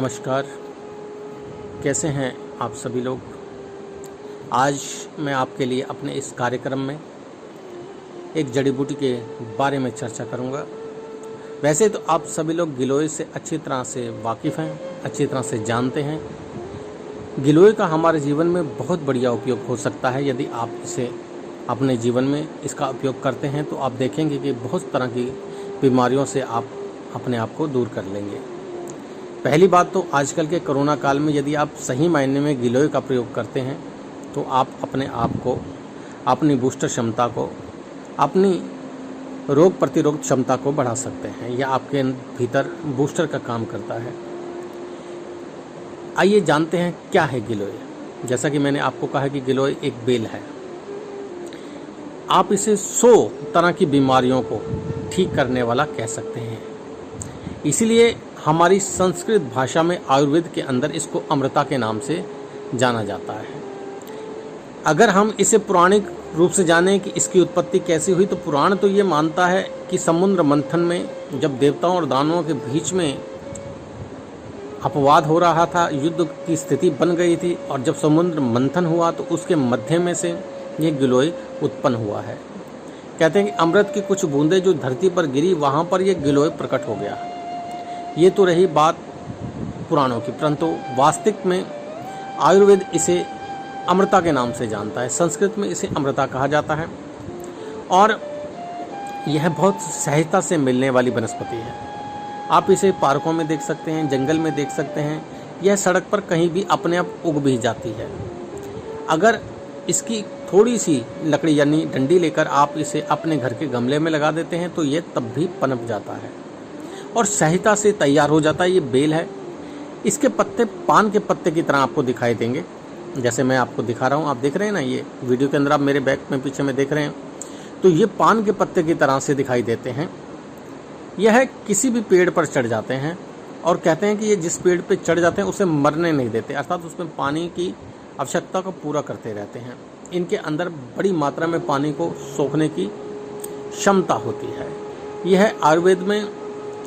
नमस्कार, कैसे हैं आप सभी लोग। आज मैं आपके लिए अपने इस कार्यक्रम में एक जड़ी बूटी के बारे में चर्चा करूंगा। वैसे तो आप सभी लोग गिलोय से अच्छी तरह से वाकिफ़ हैं, अच्छी तरह से जानते हैं। गिलोय का हमारे जीवन में बहुत बढ़िया उपयोग हो सकता है। यदि आप इसे अपने जीवन में इसका उपयोग करते हैं तो आप देखेंगे कि बहुत तरह की बीमारियों से आप अपने आप को दूर कर लेंगे। पहली बात तो आजकल के कोरोना काल में यदि आप सही मायने में गिलोय का प्रयोग करते हैं तो आप अपने आप को, अपनी बूस्टर क्षमता को, अपनी रोग प्रतिरोध क्षमता को बढ़ा सकते हैं। यह आपके भीतर बूस्टर का काम करता है। आइए जानते हैं क्या है गिलोय। जैसा कि मैंने आपको कहा कि गिलोय एक बेल है। आप इसे 100 तरह की बीमारियों को ठीक करने वाला कह सकते हैं। इसीलिए हमारी संस्कृत भाषा में आयुर्वेद के अंदर इसको अमृता के नाम से जाना जाता है। अगर हम इसे पौराणिक रूप से जानें कि इसकी उत्पत्ति कैसी हुई, तो पुराण तो ये मानता है कि समुद्र मंथन में जब देवताओं और दानवों के बीच में अपवाद हो रहा था, युद्ध की स्थिति बन गई थी, और जब समुद्र मंथन हुआ तो उसके मध्य में से ये गिलोय उत्पन्न हुआ है। कहते हैं कि अमृत की कुछ बूंदें जो धरती पर गिरी, वहाँ पर यह गिलोय प्रकट हो गया। ये तो रही बात पुराणों की, परंतु वास्तविक में आयुर्वेद इसे अमृता के नाम से जानता है। संस्कृत में इसे अमृता कहा जाता है और यह बहुत सहजता से मिलने वाली वनस्पति है। आप इसे पार्कों में देख सकते हैं, जंगल में देख सकते हैं। यह सड़क पर कहीं भी अपने आप उग भी जाती है। अगर इसकी थोड़ी सी लकड़ी यानी डंडी लेकर आप इसे अपने घर के गमले में लगा देते हैं तो ये तब भी पनप जाता है और सहजता से तैयार हो जाता है। ये बेल है। इसके पत्ते पान के पत्ते की तरह आपको दिखाई देंगे, जैसे मैं आपको दिखा रहा हूँ। आप देख रहे हैं ना, ये वीडियो के अंदर आप मेरे बैक में पीछे में देख रहे हैं, तो ये पान के पत्ते की तरह से दिखाई देते हैं। यह किसी भी पेड़ पर चढ़ जाते हैं और कहते हैं कि ये जिस पेड़ पर चढ़ जाते हैं उसे मरने नहीं देते, अर्थात उसमें पानी की आवश्यकता को पूरा करते रहते हैं। इनके अंदर बड़ी मात्रा में पानी को सोखने की क्षमता होती है। यह आयुर्वेद में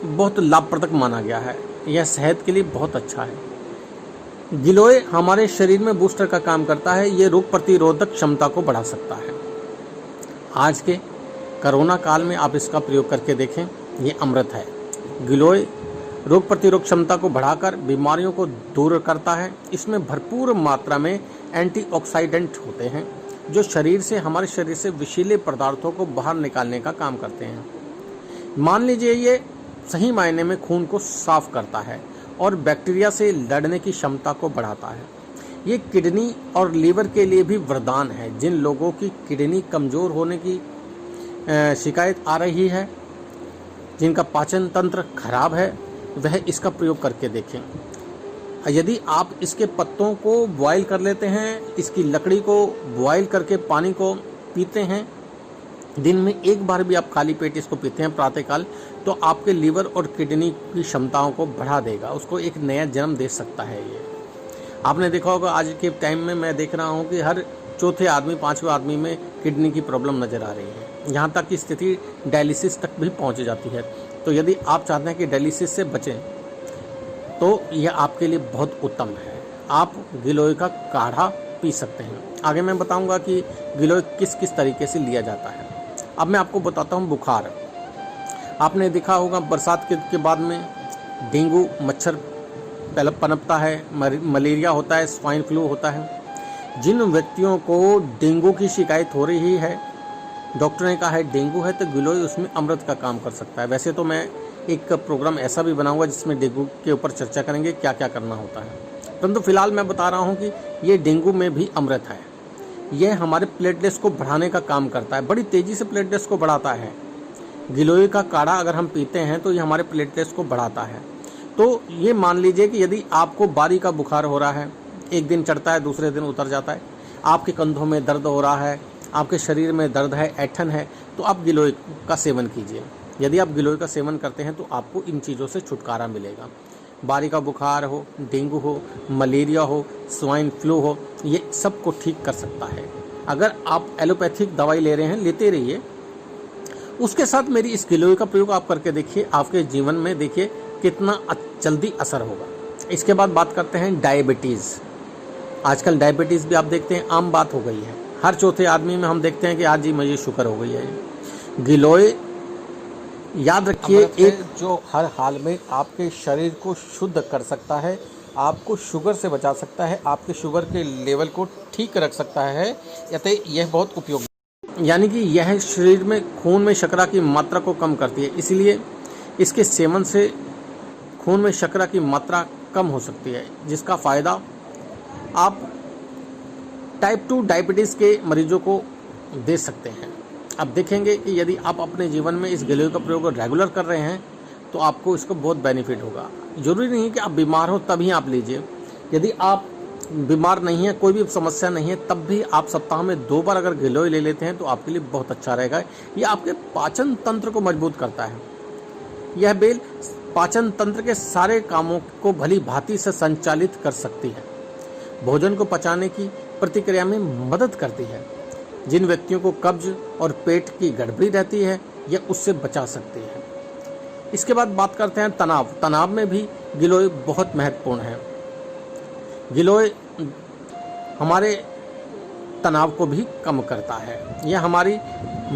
बहुत लाभप्रदक माना गया है। यह सेहत के लिए बहुत अच्छा है। गिलोय हमारे शरीर में बूस्टर का काम करता है। ये रोग प्रतिरोधक क्षमता को बढ़ा सकता है। आज के कोरोना काल में आप इसका प्रयोग करके देखें। ये अमृत है। गिलोय रोग प्रतिरोधक क्षमता को बढ़ाकर बीमारियों को दूर करता है। इसमें भरपूर मात्रा में एंटीऑक्सीडेंट होते हैं जो शरीर से, हमारे शरीर से विषैले पदार्थों को बाहर निकालने का काम करते हैं। मान लीजिए ये सही मायने में खून को साफ करता है और बैक्टीरिया से लड़ने की क्षमता को बढ़ाता है। ये किडनी और लीवर के लिए भी वरदान है। जिन लोगों की किडनी कमज़ोर होने की शिकायत आ रही है, जिनका पाचन तंत्र खराब है, वह इसका प्रयोग करके देखें। यदि आप इसके पत्तों को बॉयल कर लेते हैं, इसकी लकड़ी को बॉयल करके पानी को पीते हैं, दिन में एक बार भी आप खाली पेट इसको पीते हैं प्रातःकाल, तो आपके लीवर और किडनी की क्षमताओं को बढ़ा देगा, उसको एक नया जन्म दे सकता है। ये आपने देखा होगा आज के टाइम में मैं देख रहा हूँ कि हर चौथे आदमी, पांचवें आदमी में किडनी की प्रॉब्लम नज़र आ रही है। यहाँ तक की स्थिति डायलिसिस तक भी पहुँच जाती है। तो यदि आप चाहते हैं कि डायलिसिस से बचें तो यह आपके लिए बहुत उत्तम है। आप गिलोय का काढ़ा पी सकते हैं। आगे मैं बताऊंगा कि गिलोय किस किस तरीके से लिया जाता है। अब मैं आपको बताता हूं बुखार। आपने देखा होगा बरसात के बाद में डेंगू मच्छर पनपता है, मलेरिया होता है, स्वाइन फ्लू होता है। जिन व्यक्तियों को डेंगू की शिकायत हो रही है, डॉक्टर ने कहा है डेंगू है, तो गिलोय उसमें अमृत का काम कर सकता है। वैसे तो मैं एक प्रोग्राम ऐसा भी बनाऊंगा जिसमें डेंगू के ऊपर चर्चा करेंगे, क्या क्या करना होता है, परंतु फिलहाल मैं बता रहा हूं कि ये डेंगू में भी अमृत है। यह हमारे प्लेटलेट्स को बढ़ाने का काम करता है, बड़ी तेज़ी से प्लेटलेट्स को बढ़ाता है। गिलोय का काढ़ा अगर हम पीते हैं तो ये हमारे प्लेटलेट्स को बढ़ाता है। तो ये मान लीजिए कि यदि आपको बारी का बुखार हो रहा है, एक दिन चढ़ता है, दूसरे दिन उतर जाता है, आपके कंधों में दर्द हो रहा है, आपके शरीर में दर्द है, ऐंठन है, तो आप गिलोय का सेवन कीजिए। यदि आप गिलोय का सेवन करते हैं तो आपको इन चीज़ों से छुटकारा मिलेगा। बारी का बुखार हो, डेंगू हो, मलेरिया हो, स्वाइन फ्लू हो, ये सब को ठीक कर सकता है। अगर आप एलोपैथिक दवाई ले रहे हैं, लेते रहिए, उसके साथ मेरी इस गिलोय का प्रयोग आप करके देखिए। आपके जीवन में देखिए कितना जल्दी असर होगा। इसके बाद बात करते हैं डायबिटीज़। आजकल डायबिटीज़ भी आप देखते हैं आम बात हो गई है। हर चौथे आदमी में हम देखते हैं कि आज जी मुझे शुगर हो गई है। गिलोय याद रखिए एक जो हर हाल में आपके शरीर को शुद्ध कर सकता है, आपको शुगर से बचा सकता है, आपके शुगर के लेवल को ठीक रख सकता है, अतः यह बहुत उपयोगी, यानी कि यह शरीर में खून में शर्करा की मात्रा को कम करती है। इसलिए इसके सेवन से खून में शर्करा की मात्रा कम हो सकती है, जिसका फ़ायदा आप टाइप 2 डायबिटीज़ के मरीजों को दे सकते हैं। अब देखेंगे कि यदि आप अपने जीवन में इस गिलोय का प्रयोग रेगुलर कर रहे हैं तो आपको इसको बहुत बेनिफिट होगा। ज़रूरी नहीं कि आप बीमार हो तभी आप लीजिए। यदि आप बीमार नहीं हैं, कोई भी समस्या नहीं है, तब भी आप सप्ताह में 2 बार अगर गिलोय ले लेते हैं तो आपके लिए बहुत अच्छा रहेगा। ये आपके पाचन तंत्र को मजबूत करता है। यह बेल पाचन तंत्र के सारे कामों को भली भांति से संचालित कर सकती है। भोजन को पचाने की प्रतिक्रिया में मदद करती है। जिन व्यक्तियों को कब्ज और पेट की गड़बड़ी रहती है, यह उससे बचा सकती है। इसके बाद बात करते हैं तनाव। तनाव में भी गिलोय बहुत महत्वपूर्ण है। गिलोय हमारे तनाव को भी कम करता है। यह हमारी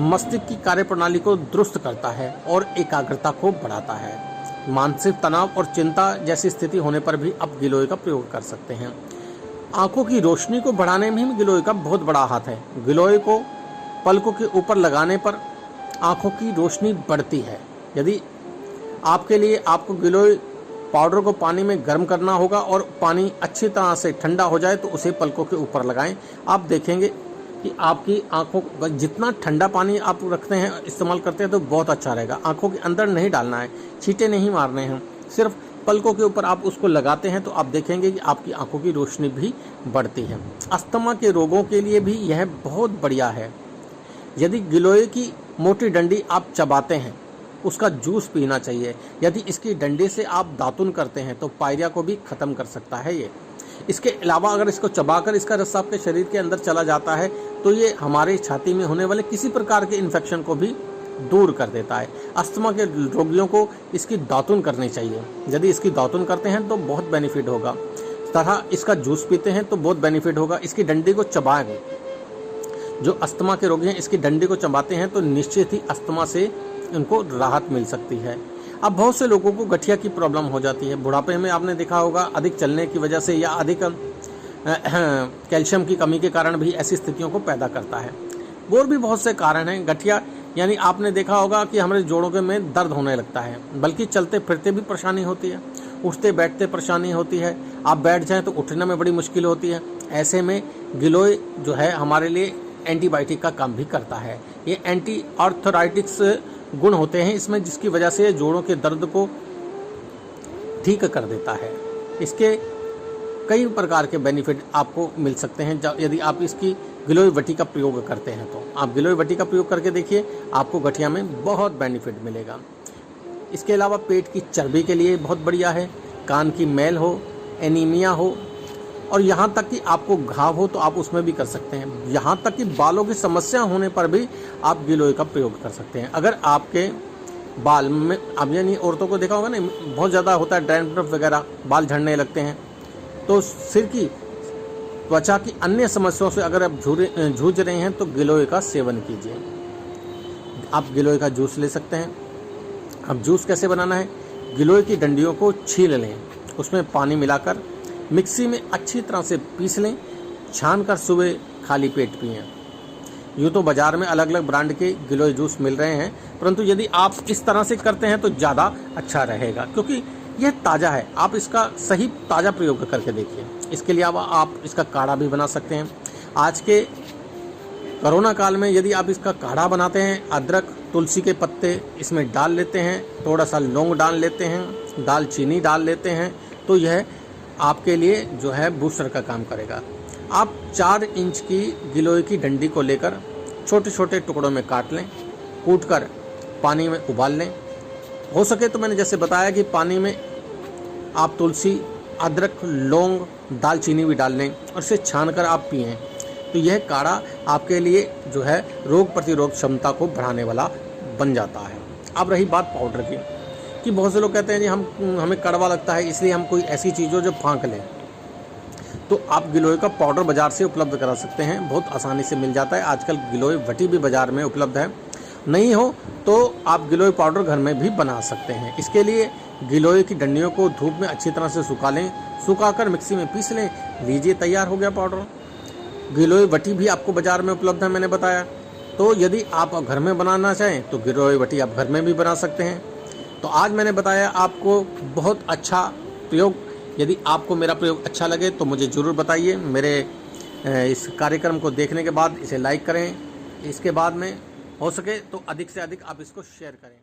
मस्तिष्क की कार्यप्रणाली को दुरुस्त करता है और एकाग्रता को बढ़ाता है। मानसिक तनाव और चिंता जैसी स्थिति होने पर भी आप गिलोय का प्रयोग कर सकते हैं। आंखों की रोशनी को बढ़ाने में भी गिलोय का बहुत बड़ा हाथ है। गिलोय को पलकों के ऊपर लगाने पर आंखों की रोशनी बढ़ती है। यदि आपके लिए आपको गिलोय पाउडर को पानी में गर्म करना होगा और पानी अच्छी तरह से ठंडा हो जाए तो उसे पलकों के ऊपर लगाएं। आप देखेंगे कि आपकी आंखों जितना ठंडा पानी आप रखते हैं, इस्तेमाल करते हैं, तो बहुत अच्छा रहेगा। आंखों के अंदर नहीं डालना है, छींटे नहीं मारने हैं, सिर्फ पलकों के ऊपर आप उसको लगाते हैं तो आप देखेंगे कि आपकी आंखों की रोशनी भी बढ़ती है। अस्थमा के रोगों के लिए भी यह बहुत बढ़िया है। यदि गिलोय की मोटी डंडी आप चबाते हैं, उसका जूस पीना चाहिए। यदि इसकी डंडी से आप दातुन करते हैं तो पायरिया को भी ख़त्म कर सकता है ये। इसके अलावा अगर इसको चबाकर इसका रस आपके शरीर के अंदर चला जाता है तो ये हमारे छाती में होने वाले किसी प्रकार के इन्फेक्शन को भी दूर कर देता है। अस्थमा के रोगियों को इसकी दातुन करनी चाहिए। यदि इसकी दातुन करते हैं तो बहुत बेनिफिट होगा। तथा इसका जूस पीते हैं तो बहुत बेनिफिट होगा। इसकी डंडी को चबाएंगे, जो अस्थमा के रोगी हैं इसकी डंडी को चबाते हैं तो निश्चित ही अस्थमा से उनको राहत मिल सकती है। अब बहुत से लोगों को गठिया की प्रॉब्लम हो जाती है। बुढ़ापे में आपने देखा होगा अधिक चलने की वजह से या अधिक कैल्शियम की कमी के कारण भी ऐसी स्थितियों को पैदा करता है। और भी बहुत से कारण हैं। गठिया यानी आपने देखा होगा कि हमारे जोड़ों के में दर्द होने लगता है, बल्कि चलते फिरते भी परेशानी होती है, उठते बैठते परेशानी होती है, आप बैठ जाएं तो उठने में बड़ी मुश्किल होती है। ऐसे में गिलोय जो है हमारे लिए एंटीबायोटिक का काम भी करता है। ये एंटी आर्थराइटिक्स गुण होते हैं इसमें, जिसकी वजह से जोड़ों के दर्द को ठीक कर देता है। इसके कई प्रकार के बेनिफिट आपको मिल सकते हैं यदि आप इसकी गिलोय वटी का प्रयोग करते हैं तो। आप गिलोय वटी का प्रयोग करके देखिए, आपको गठिया में बहुत बेनिफिट मिलेगा। इसके अलावा पेट की चर्बी के लिए बहुत बढ़िया है। कान की मैल हो, एनीमिया हो और यहाँ तक कि आपको घाव हो तो आप उसमें भी कर सकते हैं। यहाँ तक कि बालों की समस्या होने पर भी आप गिलोय का प्रयोग कर सकते हैं। अगर आपके बाल में, अब यानी औरतों को देखा होगा ना, बहुत ज़्यादा होता है डैंड्रफ वगैरह, बाल झड़ने लगते हैं, तो सिर की त्वचा की अन्य समस्याओं से अगर आप जूझ रहे हैं तो गिलोय का सेवन कीजिए। आप गिलोय का जूस ले सकते हैं। अब जूस कैसे बनाना है? गिलोय की डंडियों को छील लें, उसमें पानी मिलाकर मिक्सी में अच्छी तरह से पीस लें, छान कर सुबह खाली पेट पिएं। यूँ तो बाज़ार में अलग अलग ब्रांड के गिलोय जूस मिल रहे हैं, परंतु यदि आप इस तरह से करते हैं तो ज़्यादा अच्छा रहेगा, क्योंकि यह ताज़ा है। आप इसका सही ताज़ा प्रयोग करके देखिए। इसके अलावा आप इसका काढ़ा भी बना सकते हैं। आज के कोरोना काल में यदि आप इसका काढ़ा बनाते हैं, अदरक, तुलसी के पत्ते इसमें डाल लेते हैं, थोड़ा सा लौंग डाल लेते हैं, दालचीनी डाल लेते हैं, तो यह आपके लिए जो है बूस्टर का काम करेगा। आप 4 इंच की गिलोय की डंडी को लेकर छोटे छोटे टुकड़ों में काट लें, कूट कर पानी में उबाल लें। हो सके तो मैंने जैसे बताया कि पानी में आप तुलसी, अदरक, लौंग, दालचीनी भी डाल लें और इसे छान कर आप पिएं, तो यह काढ़ा आपके लिए जो है रोग प्रतिरोध क्षमता को बढ़ाने वाला बन जाता है। अब रही बात पाउडर की। कि बहुत से लोग कहते हैं जी हमें कड़वा लगता है, इसलिए हम कोई ऐसी चीज़ हो जो फाँक लें, तो आप गिलोय का पाउडर बाज़ार से उपलब्ध करा सकते हैं, बहुत आसानी से मिल जाता है। आजकल गिलोय वटी भी बाज़ार में उपलब्ध है, नहीं हो तो आप गिलोय पाउडर घर में भी बना सकते हैं। इसके लिए गिलोय की डंडियों को धूप में अच्छी तरह से सुखा लें, सुखाकर मिक्सी में पीस लें, लीजिए तैयार हो गया पाउडर। गिलोय वटी भी आपको बाज़ार में उपलब्ध है, मैंने बताया। तो यदि आप घर में बनाना चाहें तो गिलोय वटी आप घर में भी बना सकते हैं। तो आज मैंने बताया आपको बहुत अच्छा प्रयोग। यदि आपको मेरा प्रयोग अच्छा लगे तो मुझे ज़रूर बताइए। मेरे इस कार्यक्रम को देखने के बाद इसे लाइक करें। इसके बाद में हो सके तो अधिक से अधिक आप इसको शेयर करें।